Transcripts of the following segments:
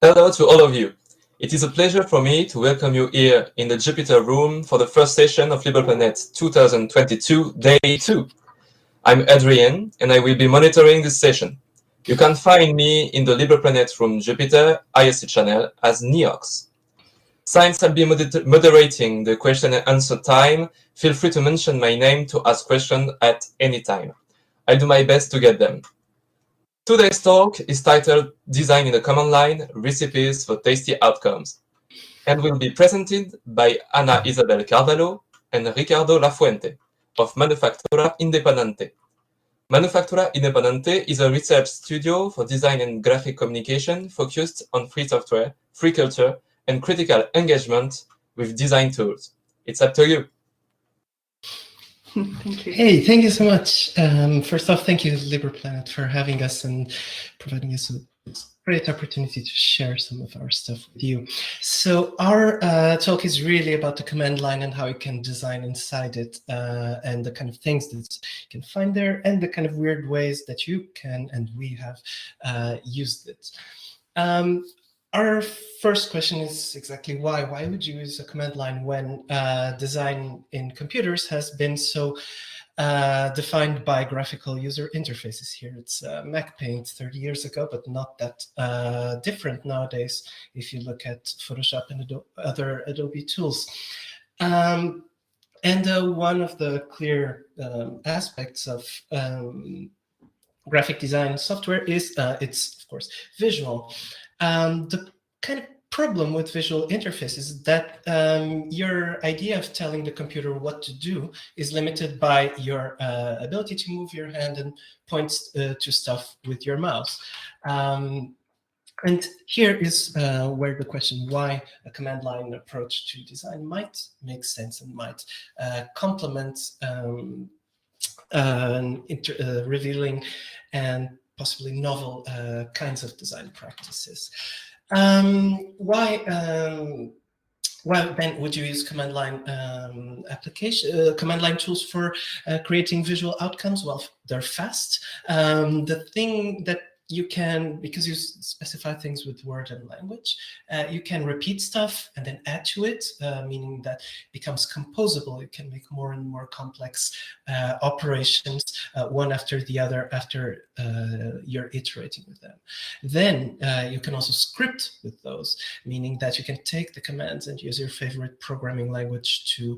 Hello to all of you. It is a pleasure for me to welcome you here in the Jupiter room for the first session of LibrePlanet 2022, Day 2. I'm Adrien, and I will be monitoring this session. You can find me in the LibrePlanet room Jupiter IRC channel as Neox. Since I'll be moderating the question and answer time, feel free to mention my name to ask questions at any time. I'll do my best to get them. Today's talk is titled Design in the Command Line, Recipes for Tasty Outcomes, and will be presented by Isabel Carvalho and Ricardo Lafuente of Manufactura Independente. Manufactura Independente is a research studio for design and graphic communication focused on free software, free culture, and critical engagement with design tools. It's up to you. Thank you. Hey, thank you so much. First off, thank you, LibrePlanet, for having us and providing us with this great opportunity to share some of our stuff with you. So our talk is really about the command line and how you can design inside it, and the kind of things that you can find there, and the kind of weird ways that you can and we have used it. Our first question is exactly why. Why would you use a command line when design in computers has been so defined by graphical user interfaces? Here it's Mac Paint 30 years ago, but not that different nowadays if you look at Photoshop and other Adobe tools. And one of the clear aspects of graphic design software is it's, of course, visual. The kind of problem with visual interfaces is that your idea of telling the computer what to do is limited by your ability to move your hand and point to stuff with your mouse. And here is where the question why a command line approach to design might make sense and might complement revealing and possibly novel kinds of design practices. Why then would you use command line command line tools for creating visual outcomes? Well, they're fast. The thing that you can, because you specify things with word and language, you can repeat stuff and then add to it, meaning that it becomes composable. You can make more and more complex operations, one after the other, after you're iterating with them. Then you can also script with those, meaning that you can take the commands and use your favorite programming language to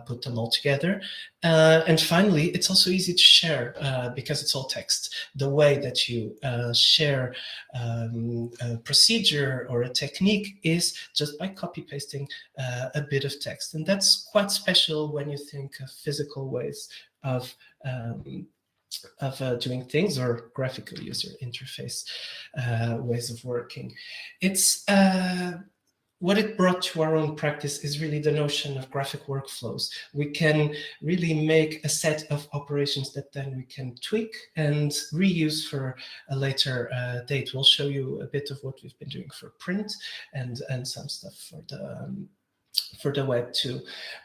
put them all together. And finally, it's also easy to share because it's all text. The way that you share a procedure or a technique is just by copy-pasting a bit of text. And that's quite special when you think of physical ways of doing things or graphical user interface ways of working. It's what it brought to our own practice is really the notion of graphic workflows. We can really make a set of operations that then we can tweak and reuse for a later date. We'll show you a bit of what we've been doing for print and some stuff for the web too.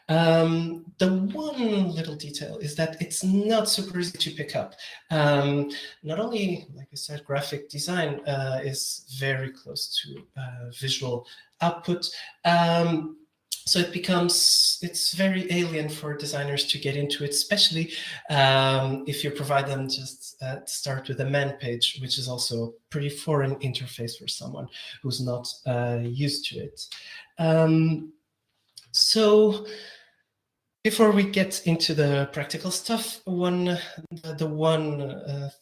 The one little detail is that it's not super easy to pick up. Not only, like I said, graphic design is very close to visual output, so it's very alien for designers to get into it, especially if you provide them just start with a man page, which is also a pretty foreign interface for someone who's not used to it. So before we get into the practical stuff, the one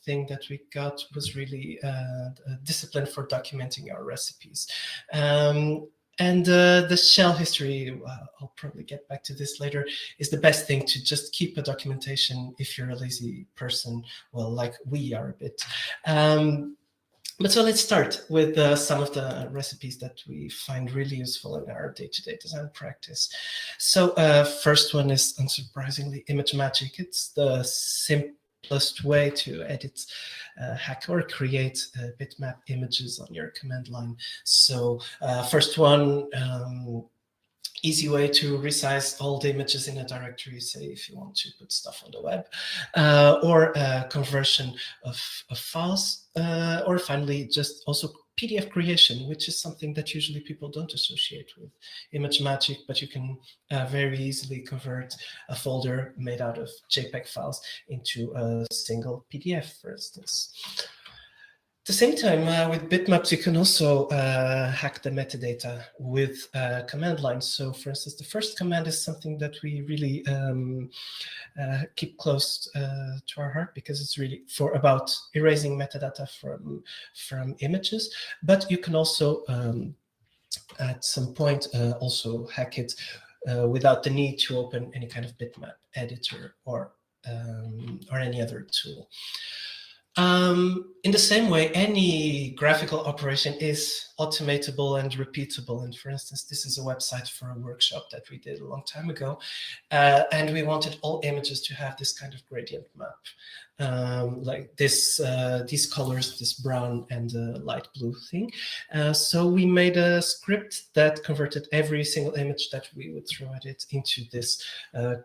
thing that we got was really a discipline for documenting our recipes. And the shell history, I'll probably get back to this later, is the best thing to just keep a documentation if you're a lazy person, well, like we are a bit. But so let's start with some of the recipes that we find really useful in our day-to-day design practice. So first one is, unsurprisingly, ImageMagick. It's the simplest way to edit, hack, or create bitmap images on your command line. So first one, easy way to resize old images in a directory, say if you want to put stuff on the web, or conversion of files, or finally just also PDF creation, which is something that usually people don't associate with ImageMagick, but you can very easily convert a folder made out of JPEG files into a single PDF, for instance. At the same time, with bitmaps, you can also hack the metadata with command lines. So, for instance, the first command is something that we really keep close to our heart, because it's really about erasing metadata from images. But you can also, at some point, also hack it without the need to open any kind of bitmap editor or any other tool. In the same way, any graphical operation is automatable and repeatable. And for instance, this is a website for a workshop that we did a long time ago. And we wanted all images to have this kind of gradient map. Like this, these colors, this brown and light blue thing. So we made a script that converted every single image that we would throw at it into this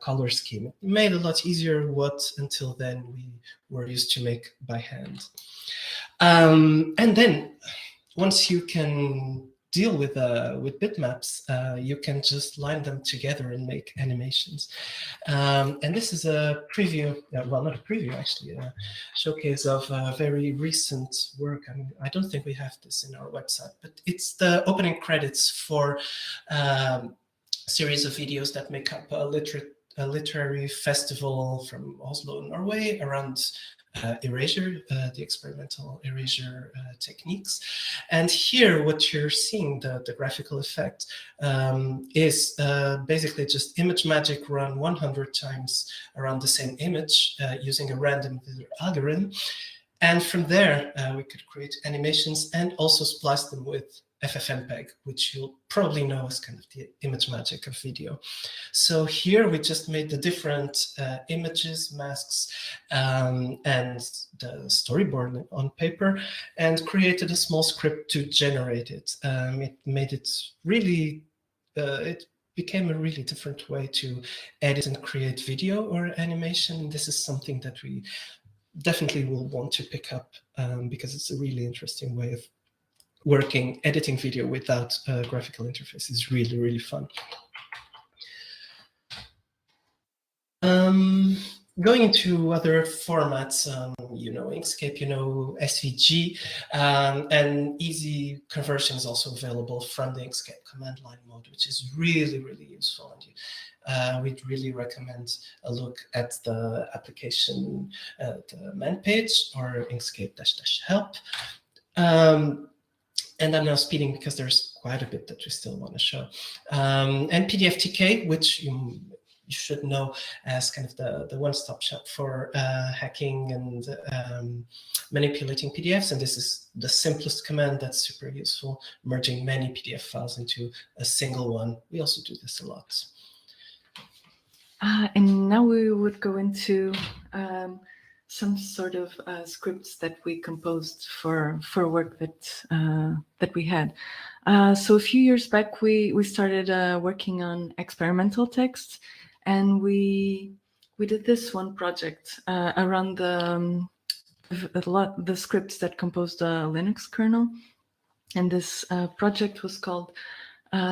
color scheme. It made it a lot easier what until then we were used to make by hand. And then once you can deal with bitmaps, you can just line them together and make animations. And this is a preview, well, not a preview, actually, a showcase of very recent work. I mean, I don't think we have this in our website, but it's the opening credits for a series of videos that make up a literary festival from Oslo, Norway, around erasure, the experimental erasure techniques. And here what you're seeing, the graphical effect, is basically just ImageMagick run 100 times around the same image using a random algorithm. And from there, we could create animations and also splice them with FFmpeg, which you'll probably know as kind of the ImageMagick of video. So here we just made the different images, masks, and the storyboard on paper, and created a small script to generate it. It made it really, it became a really different way to edit and create video or animation. This is something that we definitely will want to pick up because it's a really interesting way of working, editing video without a graphical interface is really, really fun. Going into other formats, you know, Inkscape, you know, SVG, and easy conversion is also available from the Inkscape command line mode, which is really, really useful. And we'd really recommend a look at the application, the man page, or Inkscape-help. And I'm now speeding because there's quite a bit that we still want to show. And PDFtk, which you should know as kind of the one-stop shop for hacking and manipulating PDFs. And this is the simplest command that's super useful, merging many PDF files into a single one. We also do this a lot. And now we would go into some sort of scripts that we composed for work that we had. So a few years back, we started working on experimental text, and we did this one project around the scripts that composed the Linux kernel. And this project was called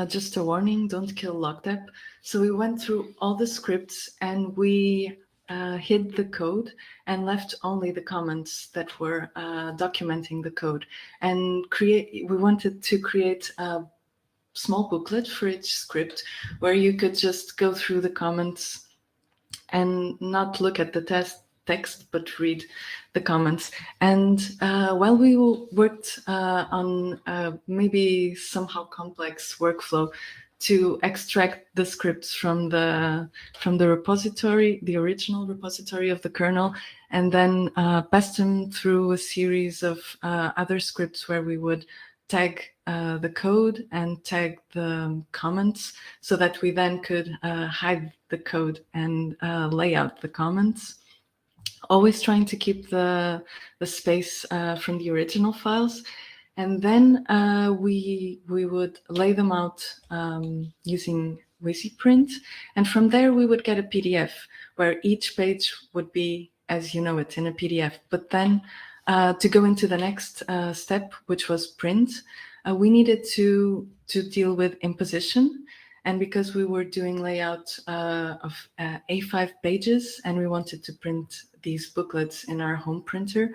Just a Warning, Don't Kill LogDep. So we went through all the scripts and we hid the code and left only the comments that were documenting the code. And we wanted to create a small booklet for each script where you could just go through the comments and not look at the text, but read the comments. And while we worked on maybe somehow complex workflow to extract the scripts from the repository, the original repository of the kernel, and then pass them through a series of other scripts where we would tag the code and tag the comments so that we then could hide the code and lay out the comments, always trying to keep the space from the original files. And then we would lay them out using WYSIPRINT. And from there, we would get a PDF where each page would be as you know it in a PDF. But then To go into the next step, which was print, we needed to deal with imposition. And because we were doing layout of A5 pages and we wanted to print these booklets in our home printer,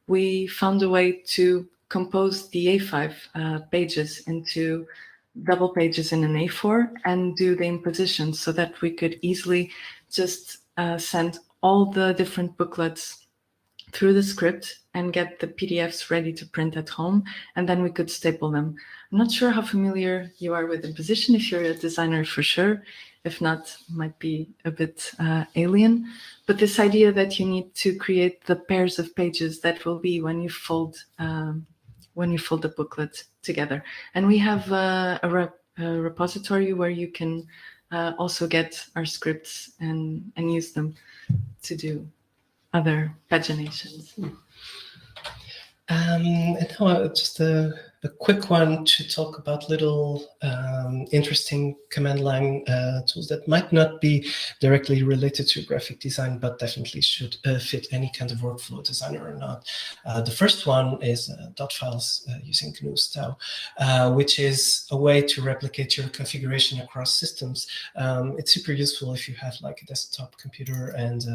we found a way to compose the A5 pages into double pages in an A4 and do the imposition so that we could easily just send all the different booklets through the script and get the PDFs ready to print at home, and then we could staple them. I'm not sure how familiar you are with imposition. If you're a designer, for sure. If not, might be a bit alien. But this idea that you need to create the pairs of pages that will be when you fold the booklet together. And we have a repository where you can also get our scripts and use them to do other paginations. And now just a quick one to talk about little interesting command line tools that might not be directly related to graphic design, but definitely should fit any kind of workflow, designer or not. The first one is dot files using gnu+linux, which is a way to replicate your configuration across systems. It's super useful if you have like a desktop computer and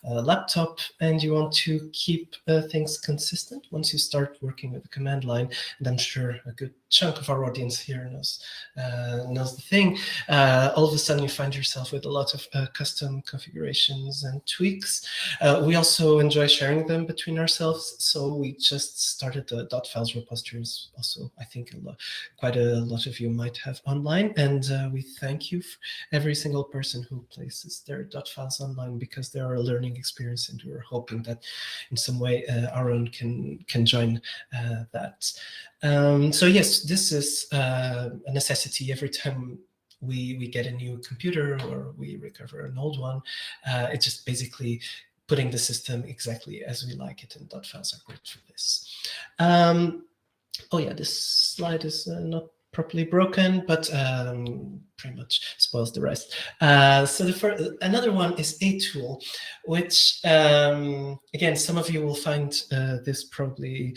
a laptop and you want to keep things consistent. Once you start working with the command line, and I'm sure a good chunk of our audience here knows the thing, all of a sudden you find yourself with a lot of custom configurations and tweaks. We also enjoy sharing them between ourselves, so we just started the dot files repositories. Also, I think quite a lot of you might have online, and we thank you for every single person who places their dot files online, because they are a learning experience, and we're hoping that in some way our own can join that. So yes, this is a necessity every time we get a new computer or we recover an old one. It's just basically putting the system exactly as we like it, and dot files are great for this. Oh yeah, this slide is not properly broken, but pretty much spoils the rest. So another one is a tool, which again, some of you will find this probably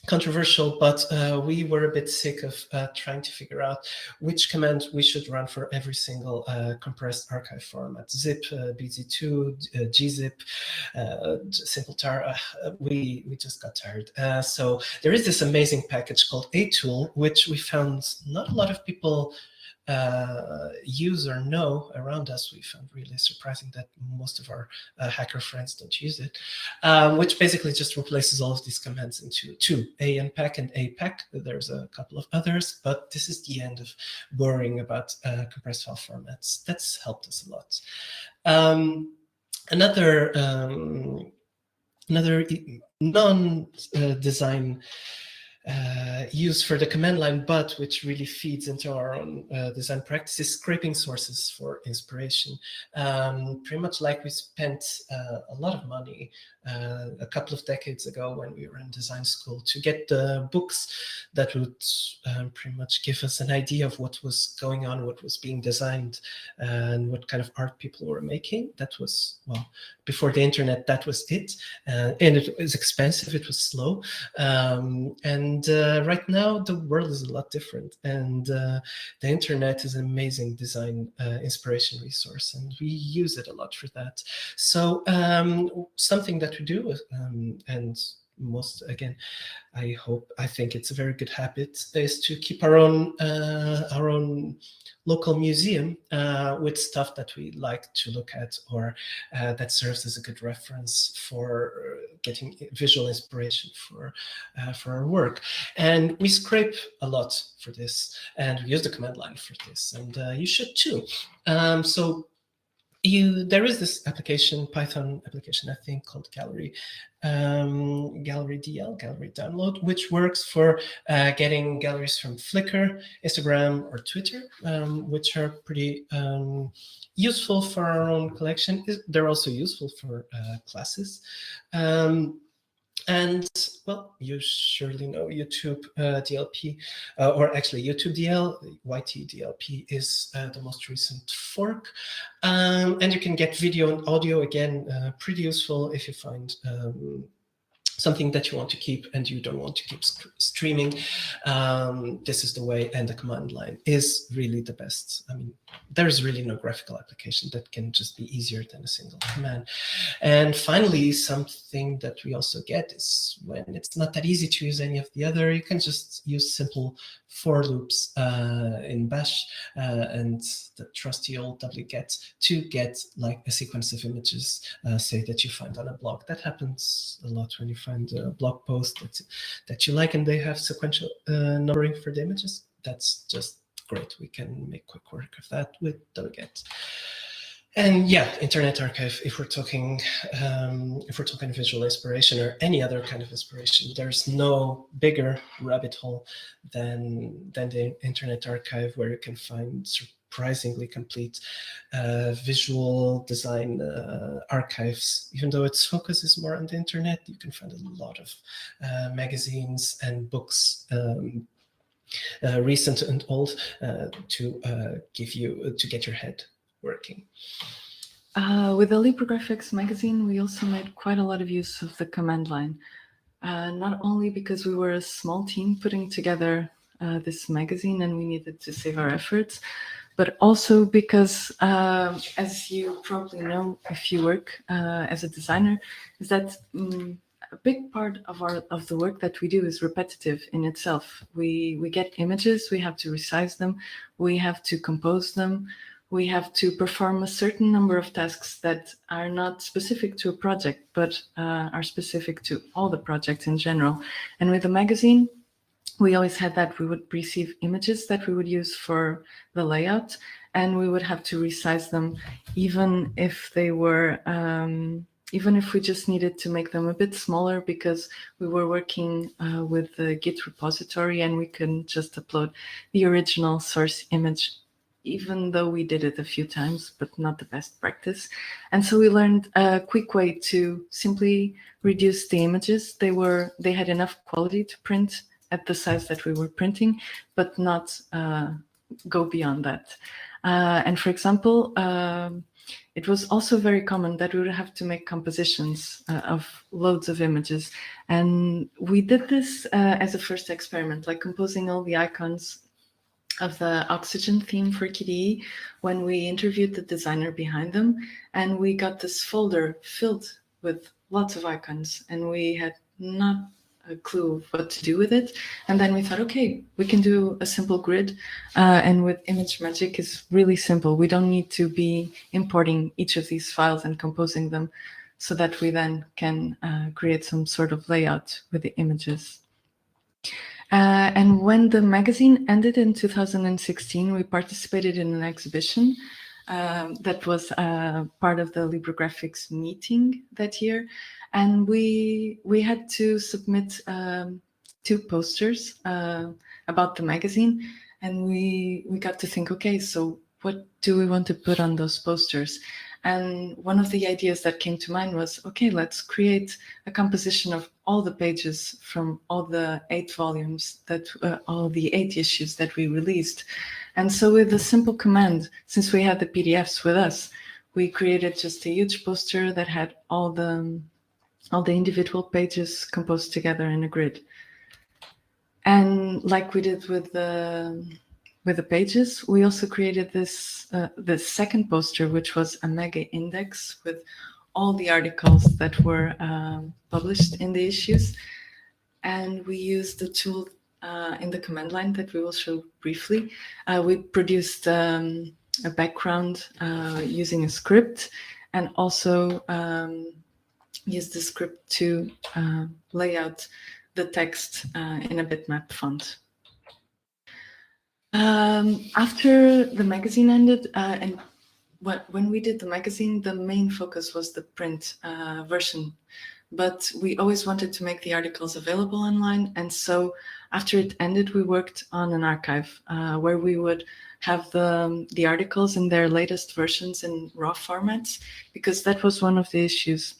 controversial, but we were a bit sick of trying to figure out which command we should run for every single compressed archive format. Zip, BZ2, gzip, simpletar. We just got tired. So there is this amazing package called a tool, which we found not a lot of people use or know around us. We found really surprising that most of our hacker friends don't use it, which basically just replaces all of these commands into two, ANPAC and APAC. There's a couple of others, but this is the end of worrying about compressed file formats. That's helped us a lot. Another non-design use for the command line, but which really feeds into our own design practice, is scraping sources for inspiration. Pretty much like we spent a lot of money a couple of decades ago when we were in design school to get the books that would pretty much give us an idea of what was going on, what was being designed, and what kind of art people were making. That was, well, before the internet, that was it. And it was expensive, it was slow. And right now, the world is a lot different. And the internet is an amazing design inspiration resource, and we use it a lot for that. So something that we do, and most, again, I think it's a very good habit, is to keep our own local museum with stuff that we like to look at, or that serves as a good reference for getting visual inspiration for our work. And we scrape a lot for this, and we use the command line for this, and you should too. So there is this application, Python application, I think, called Gallery DL, Gallery Download, which works for getting galleries from Flickr, Instagram, or Twitter, which are pretty useful for our own collection. They're also useful for classes. And, well, you surely know YouTube DLP, or actually YouTube DL, YT DLP is the most recent fork. And you can get video and audio, again, pretty useful if you find something that you want to keep and you don't want to keep streaming, this is the way, and the command line is really the best. I mean, there's really no graphical application that can just be easier than a single command. And finally, something that we also get is when it's not that easy to use any of the other, you can just use simple for loops in Bash and the trusty old wget to get like a sequence of images, say that you find on a blog. That happens a lot when you find a blog post that you like and they have sequential numbering for the images. That's just great. We can make quick work of that with wget. And yeah, Internet Archive, if we're talking visual inspiration or any other kind of inspiration, there's no bigger rabbit hole than the Internet Archive, where you can find surprisingly complete visual design archives. Even though its focus is more on the internet, you can find a lot of magazines and books, recent and old, to get your head working. With the LibreGraphics magazine, we also made quite a lot of use of the command line, not only because we were a small team putting together this magazine and we needed to save our efforts, but also because, as you probably know if you work as a designer, is that a big part of the work that we do is repetitive in itself. We get images, we have to resize them, we have to compose them, we have to perform a certain number of tasks that are not specific to a project, but are specific to all the projects in general. And with the magazine, we always had that. We would receive images that we would use for the layout, and we would have to resize them, even if they were, even if we just needed to make them a bit smaller, because we were working with the Git repository and we couldn't just upload the original source image, even though we did it a few times, but not the best practice. And so we learned a quick way to simply reduce the images. They had enough quality to print at the size that we were printing, but not go beyond that. And for example, it was also very common that we would have to make compositions of loads of images. And we did this as a first experiment, like composing all the icons of the oxygen theme for KDE when we interviewed the designer behind them, and we got this folder filled with lots of icons, and we had not a clue of what to do with it. And then we thought, okay, we can do a simple grid, and with ImageMagick is really simple. We don't need to be importing each of these files and composing them, so that we then can create some sort of layout with the images. And when the magazine ended in 2016, we participated in an exhibition that was part of the LibreGraphics meeting that year. And we had to submit 2 posters about the magazine. And we got to think, okay, so what do we want to put on those posters? And one of the ideas that came to mind was, okay, let's create a composition of all the pages from all the 8 volumes, all the 8 issues that we released. And so with a simple command, since we had the PDFs with us, we created just a huge poster that had all the individual pages composed together in a grid. And like we did with the pages, we also created this the second poster, which was a mega index with all the articles that were published in the issues. And we used the tool in the command line that we will show briefly. We produced a background using a script, and also used the script to lay out the text in a bitmap font. After the magazine ended, and when we did the magazine, the main focus was the print version, but we always wanted to make the articles available online. And so after it ended, we worked on an archive where we would have the articles in their latest versions in raw formats, because that was one of the issues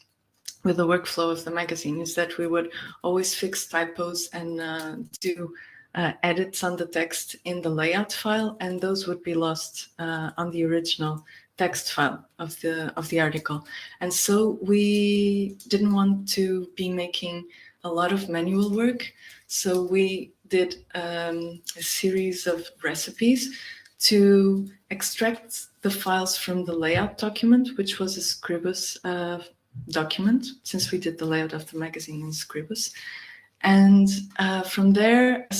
with the workflow of the magazine, is that we would always fix typos and do edits on the text in the layout file, and those would be lost on the original text file of the article. And so we didn't want to be making a lot of manual work. So we did a series of recipes to extract the files from the layout document, which was a Scribus document, since we did the layout of the magazine in Scribus. And from there, a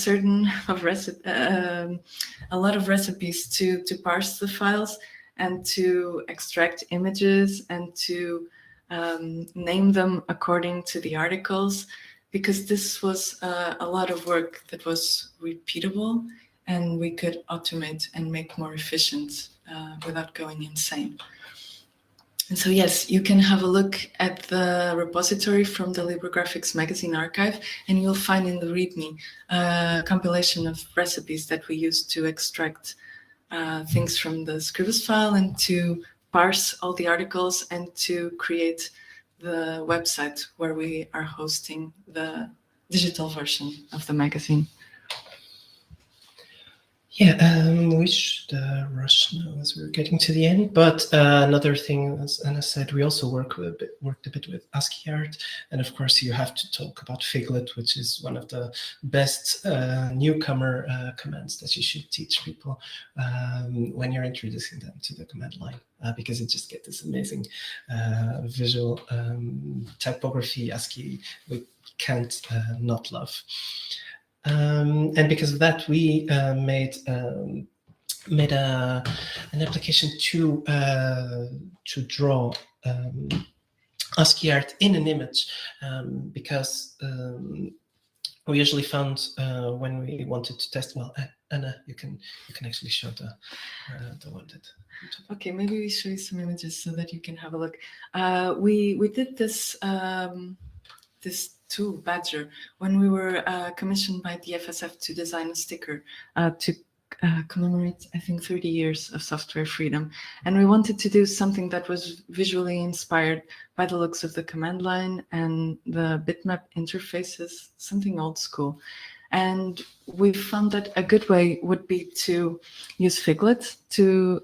lot of recipes to parse the files and to extract images and to name them according to the articles, because this was a lot of work that was repeatable and we could automate and make more efficient without going insane. And so, yes, you can have a look at the repository from the LibreGraphics magazine archive, and you'll find in the README a compilation of recipes that we used to extract things from the Scribus file and to parse all the articles and to create the website where we are hosting the digital version of the magazine. Yeah, we should rush now as we're getting to the end. But another thing, as Anna said, we also worked a bit with ASCII art, and of course you have to talk about Figlet, which is one of the best newcomer commands that you should teach people when you're introducing them to the command line, because it just gets this amazing visual typography ASCII we can't not love. And because of that, we made an application to draw ASCII art in an image, because we usually found when we wanted to test. Well, Anna, you can actually show the one that. Okay, maybe we show you some images so that you can have a look. We did this this tool, Badger, when we were commissioned by the FSF to design a sticker to commemorate, I think, 30 years of software freedom. And we wanted to do something that was visually inspired by the looks of the command line and the bitmap interfaces, something old school. And we found that a good way would be to use Figlet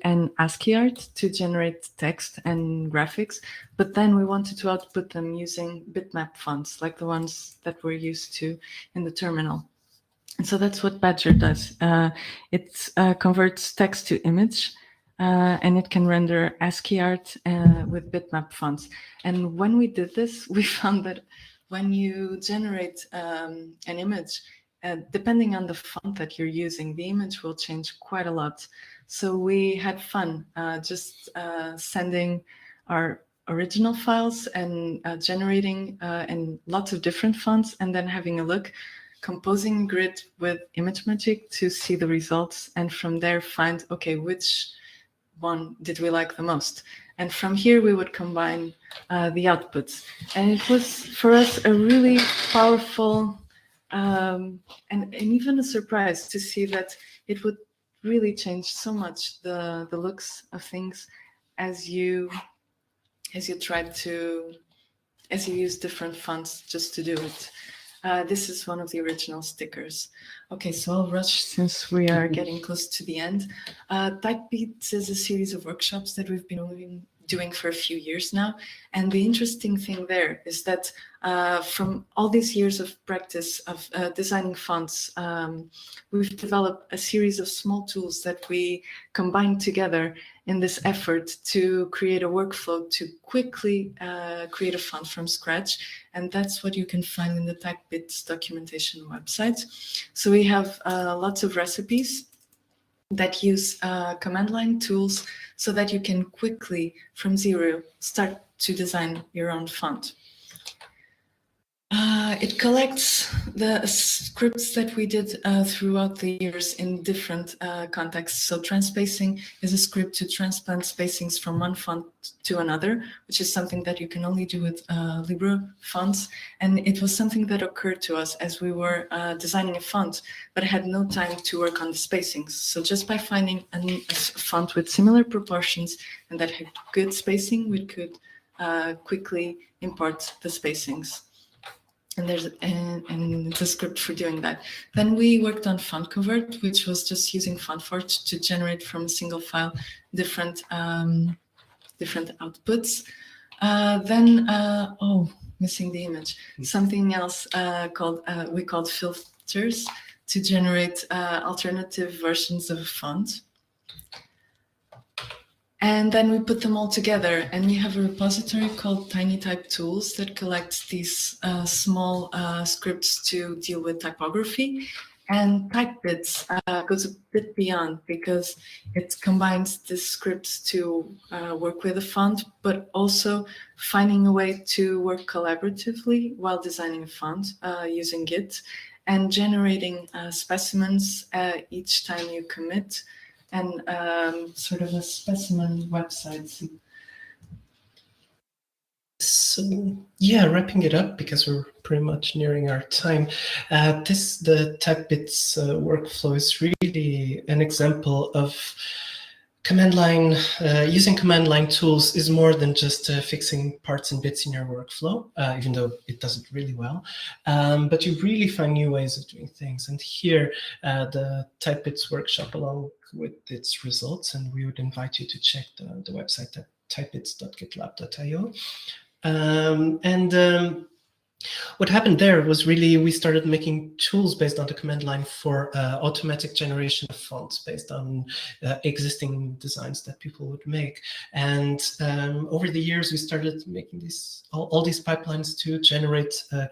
and ASCII art to generate text and graphics, but then we wanted to output them using bitmap fonts, like the ones that we're used to in the terminal. And so that's what Badger does. It converts text to image, and it can render ASCII art with bitmap fonts. And when we did this, we found that when you generate an image, depending on the font that you're using, the image will change quite a lot. So we had fun just sending our original files and generating in lots of different fonts, and then having a look, composing a grid with ImageMagick to see the results, and from there find, okay, which one did we like the most? And from here we would combine the outputs. And it was for us a really powerful and even a surprise to see that it would really change so much the looks of things as you use different fonts just to do it. This is one of the original stickers. Okay, so I'll rush since we are getting close to the end. Typebeats is a series of workshops that we've been doing for a few years now. And the interesting thing there is that from all these years of practice of designing fonts, we've developed a series of small tools that we combine together in this effort to create a workflow to quickly create a font from scratch. And that's what you can find in the Typebeats documentation website. So we have lots of recipes that use command line tools so that you can quickly, from zero, start to design your own font. It collects the scripts that we did throughout the years in different contexts. So transpacing is a script to transplant spacings from one font to another, which is something that you can only do with Libre fonts. And it was something that occurred to us as we were designing a font, but had no time to work on the spacings. So just by finding a font with similar proportions and that had good spacing, we could quickly import the spacings. And there's a script for doing that. Then we worked on Font Convert, which was just using FontForge to generate from a single file different outputs. missing the image. Something else we called filters to generate alternative versions of a font. And then we put them all together, and we have a repository called Tiny Type Tools that collects these small scripts to deal with typography. And TypeBits goes a bit beyond, because it combines the scripts to work with a font, but also finding a way to work collaboratively while designing a font using Git, and generating specimens each time you commit, and sort of a specimen website. So yeah, wrapping it up because we're pretty much nearing our time. The TypeBits workflow is really an example of command line. Using command line tools is more than just fixing parts and bits in your workflow, even though it does it really well. But you really find new ways of doing things. And here, the TypeBits workshop along with its results, and we would invite you to check the website at typebits.gitlab.io. What happened there was really we started making tools based on the command line for automatic generation of fonts based on existing designs that people would make. And over the years, we started making all these pipelines to generate a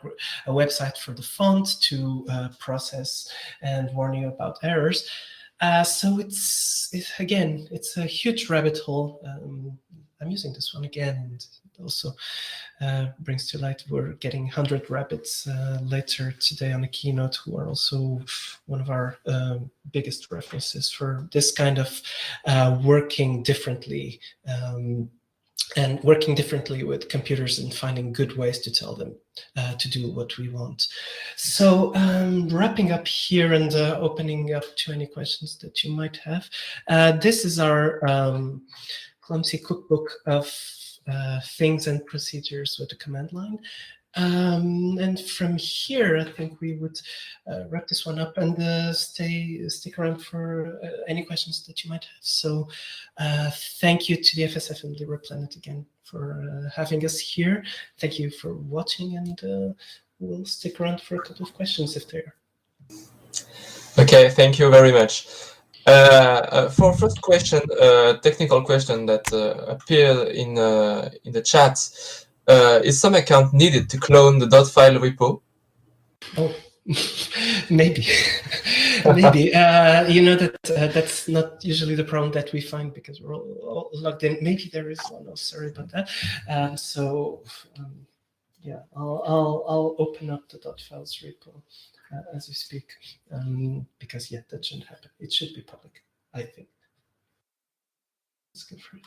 website for the font, to process and warn you about errors. So it's a huge rabbit hole. I'm using this one again, and also brings to light we're getting 100 Rabbits later today on the keynote, who are also one of our biggest references for this kind of working differently and working differently with computers and finding good ways to tell them to do what we want. So wrapping up here and opening up to any questions that you might have. This is our clumsy cookbook of things and procedures with the command line. And from here, I think we would wrap this one up and stick around for any questions that you might have. So thank you to the FSF and LibrePlanet again for having us here. Thank you for watching, and we'll stick around for a couple of questions if there are. Okay, thank you very much. For first question, technical question that appeared in the chat, is some account needed to clone the .file repo? Oh, maybe, maybe. You know that that's not usually the problem that we find because we're all logged in. Maybe there is one. Oh, sorry about that. Yeah, I'll open up the .files repo as we speak, because yeah, that shouldn't happen. It should be public, I think. It's good for you.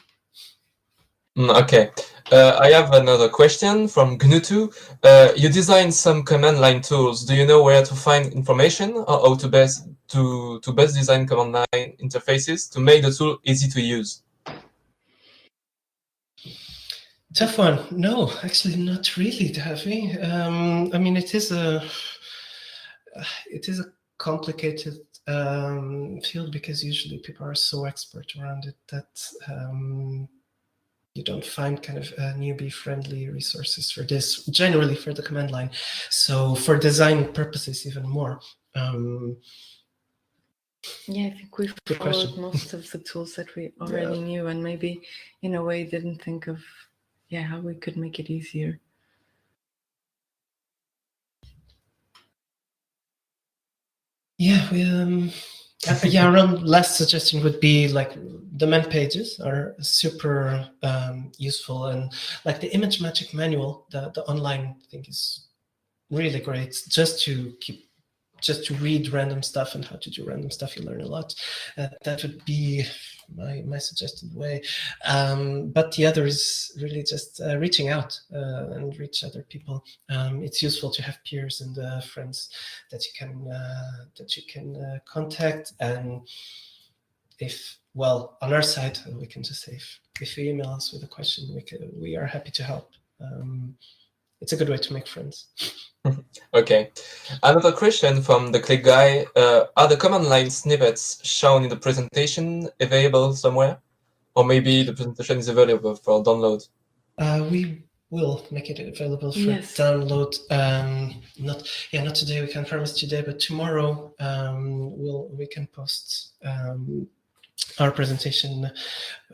Okay, I have another question from GNU2. You designed some command line tools. Do you know where to find information, or how to best design command line interfaces to make the tool easy to use? Tough one. No, actually, not really, Davi. I mean, it is a complicated field because usually people are so expert around it that you don't find kind of newbie-friendly resources for this, generally for the command line. So for design purposes, even more. Yeah, I think we've followed most of the tools that we already knew, and maybe in a way didn't think of how we could make it easier. Yeah, we around last suggestion would be like the man pages are super useful, and like the ImageMagick manual, the online thing is really great just to read random stuff and how to do random stuff. You learn a lot. That would be my suggested way. But the other is really just reaching out and reach other people. It's useful to have peers and friends that you can contact. And on our side, we can just say if you email us with a question, we are happy to help. It's a good way to make friends. Okay. Another question from the Click Guy. Are the command line snippets shown in the presentation available somewhere? Or maybe the presentation is available for download? We we'll make it available for Yes. download. Not today. We can't promise today, but tomorrow we can post our presentation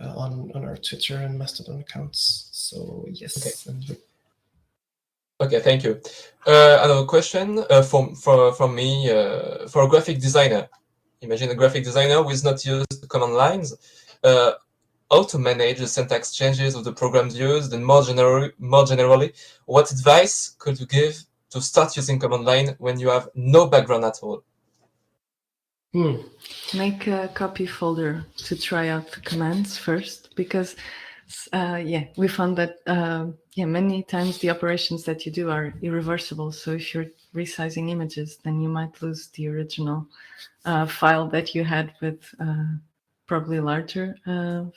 on our Twitter and Mastodon accounts. So yes. Okay. Okay, thank you. Another question from me for a graphic designer. Imagine a graphic designer who is not used to command lines. How to manage the syntax changes of the programs used, and more generally, what advice could you give to start using command line when you have no background at all? Make a copy folder to try out the commands first, because we found that many times the operations that you do are irreversible. So if you're resizing images, then you might lose the original file that you had with probably a larger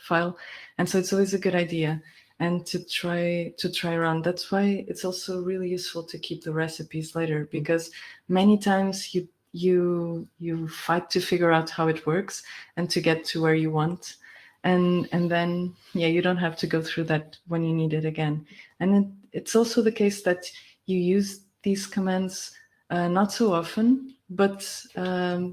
file, and so it's always a good idea and to try around. That's why it's also really useful to keep the recipes later, because many times you fight to figure out how it works and to get to where you want, and then you don't have to go through that when you need it again. And it's also the case that you use these commands not so often, but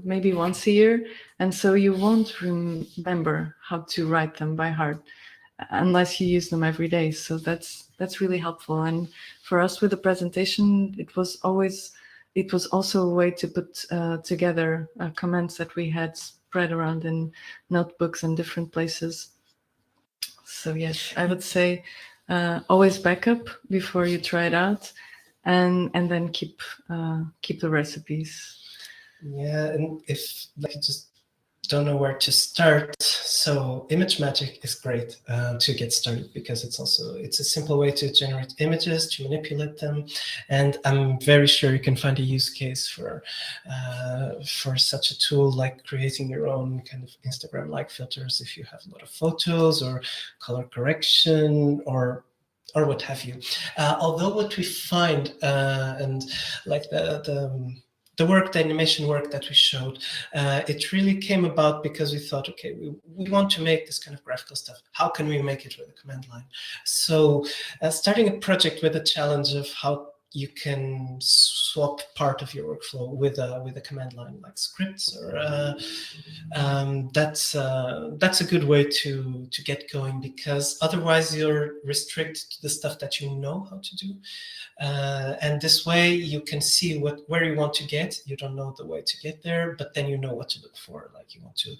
maybe once a year, and so you won't remember how to write them by heart unless you use them every day. So that's really helpful. And for us with the presentation, it was also a way to put together comments that we had spread around in notebooks and different places. So yes, I would say always backup before you try it out, and then keep the recipes. Yeah, and if you just don't know where to start, so ImageMagick is great to get started, because it's a simple way to generate images, to manipulate them, and I'm very sure you can find a use case for such a tool, like creating your own kind of Instagram-like filters if you have a lot of photos, or color correction, or what have you. Although what we find, and like the animation work that we showed, it really came about because we thought, okay, we want to make this kind of graphical stuff. How can we make it with a command line? So starting a project with a challenge of how you can swap part of your workflow with a command line, like scripts, or that's a good way to get going, because otherwise you're restricted to the stuff that you know how to do. And this way you can see where you want to get. You don't know the way to get there, but then you know what to look for. Like, you want to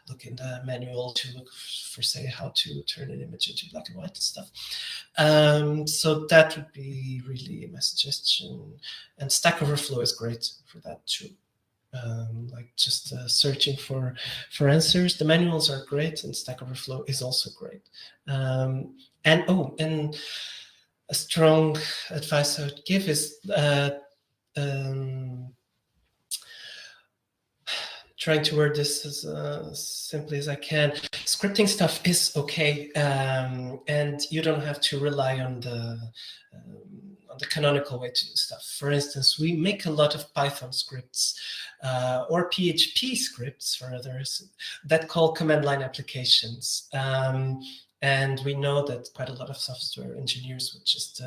look in the manual to look for, say, how to turn an image into black and white and stuff. So that would be really my suggestion. And Stack Overflow is great for that too. Like just searching for answers. The manuals are great, and Stack Overflow is also great. And a strong advice I would give is trying to word this as simply as I can. Scripting stuff is okay, and you don't have to rely on the canonical way to do stuff. For instance, we make a lot of Python scripts or PHP scripts for others that call command line applications. And we know that quite a lot of software engineers would just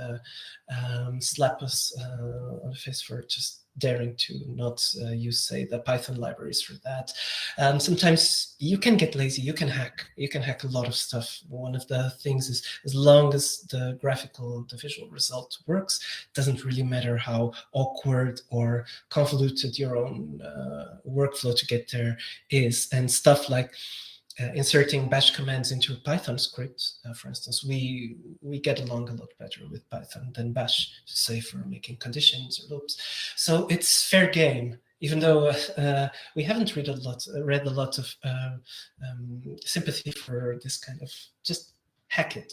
slap us on the face for just daring to not use, say, the Python libraries for that. Sometimes you can get lazy. You can hack a lot of stuff. One of the things is, as long as the visual result works, it doesn't really matter how awkward or convoluted your own workflow to get there is. And stuff like inserting bash commands into a Python script, for instance, we get along a lot better with Python than bash, say, for making conditions or loops. So it's fair game, even though we haven't read a lot of sympathy for this kind of just hack it,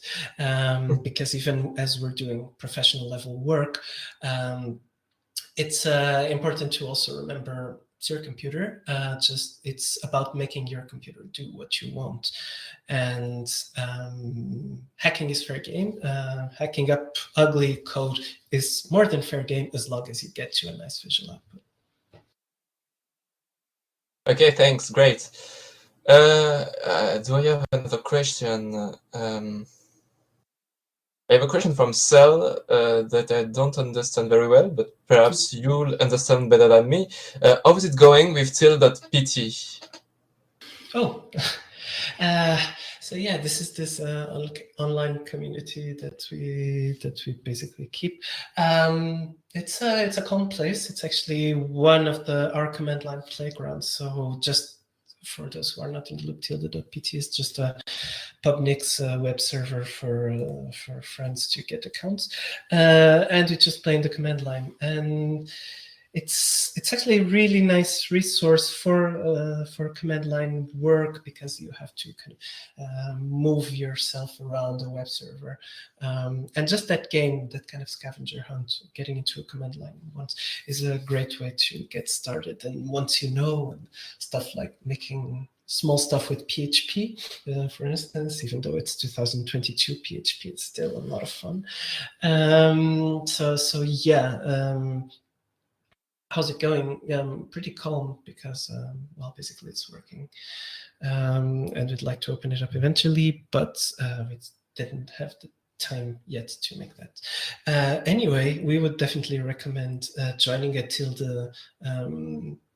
because even as we're doing professional level work, it's important to also remember it's your computer. It's about making your computer do what you want. And hacking is fair game. Hacking up ugly code is more than fair game, as long as you get to a nice visual output. Okay, thanks. Great. Do I have another question? I have a question from Cell that I don't understand very well, but perhaps you'll understand better than me. How is it going with till.pt? Oh, so yeah, this is this online community that we basically keep. It's a calm place. It's actually one of our command line playgrounds. So just for those who are not in the loop, tilde.pt is just a PubNix web server for friends to get accounts, and we just play in the command line. And it's actually a really nice resource for command line work, because you have to kind of move yourself around a web server, and just that game, that kind of scavenger hunt, getting into a command line once is a great way to get started. And once you know, and stuff like making small stuff with PHP, for instance, even though it's 2022 PHP, it's still a lot of fun. So yeah. How's it going? Pretty calm, because, well, basically it's working. And we'd like to open it up eventually, but we didn't have the time yet to make that. Anyway, we would definitely recommend joining a tilde.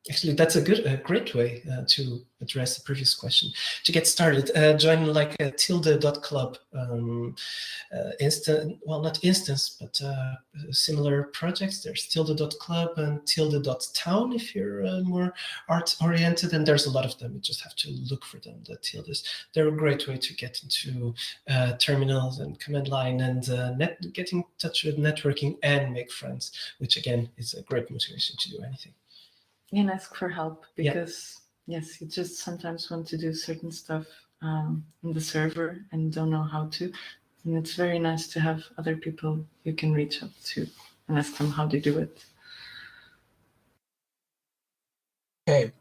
Actually, that's a great way to address the previous question. To get started, join like a tilde.club well, not instance, but similar projects. There's tilde.club and tilde.town if you're more art-oriented, and there's a lot of them. You just have to look for them, the tildes. They're a great way to get into terminals and command line, and get in touch with networking and make friends, which again is a great motivation to do anything. And ask for help, because yes, you just sometimes want to do certain stuff in the server and don't know how to. And it's very nice to have other people you can reach out to and ask them how they do it. Okay,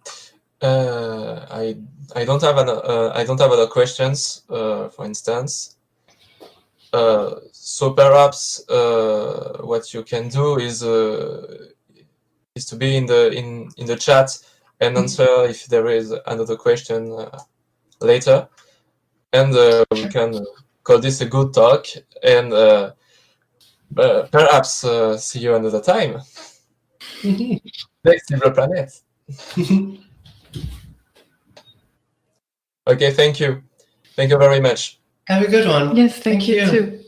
I don't have other questions, for instance. So perhaps what you can do is to be in the chat and answer if there is another question later, and we can call this a good talk, and perhaps see you another time. Next LibrePlanet. Okay, thank you very much. Have a good one. Yes, thank you too.